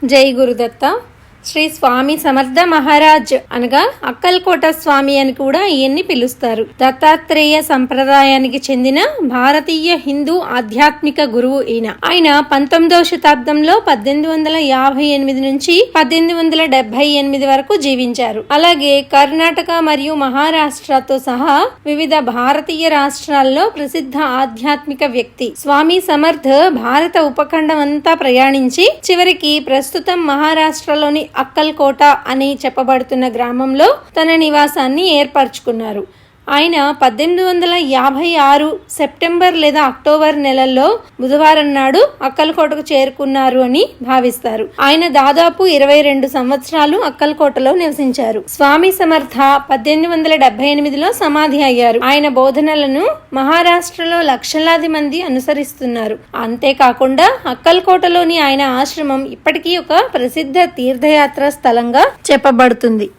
జై గురుదత్త. శ్రీ స్వామి సమర్థ మహారాజ్ అనగా అక్కల్కోట స్వామి అని కూడా ఈయన్ని పిలుస్తారు. దత్తాత్రేయ సంప్రదాయానికి చెందిన భారతీయ హిందూ ఆధ్యాత్మిక గురువు ఈయన. ఆయన 19వ శతాబ్దంలో 1858 నుంచి 1878 వరకు జీవించారు. అలాగే కర్ణాటక మరియు మహారాష్ట్రతో సహా వివిధ భారతీయ రాష్ట్రాల్లో ప్రసిద్ధ ఆధ్యాత్మిక వ్యక్తి. స్వామి సమర్థ్ భారత ఉపఖండం అంతా ప్రయాణించి చివరికి ప్రస్తుతం మహారాష్ట్రలోని అక్కల్కోట అని చెప్పబడుతున్న గ్రామంలో తన నివాసాన్ని ఏర్పరచుకున్నారు. ఆయన 1856 సెప్టెంబర్ లేదా అక్టోబర్ నెలల్లో బుధవారం నాడు అక్కల్కోటకు చేరుకున్నారు అని భావిస్తారు. ఆయన దాదాపు 22 సంవత్సరాలు అక్కల్కోటలో నివసించారు. స్వామి సమర్థ 1878లో సమాధి అయ్యారు. ఆయన బోధనలను మహారాష్ట్రలో లక్షలాది మంది అనుసరిస్తున్నారు. అంతేకాకుండా అక్కల్కోటలోని ఆయన ఆశ్రమం ఇప్పటికీ ఒక ప్రసిద్ధ తీర్థయాత్ర స్థలంగా చెప్పబడుతుంది.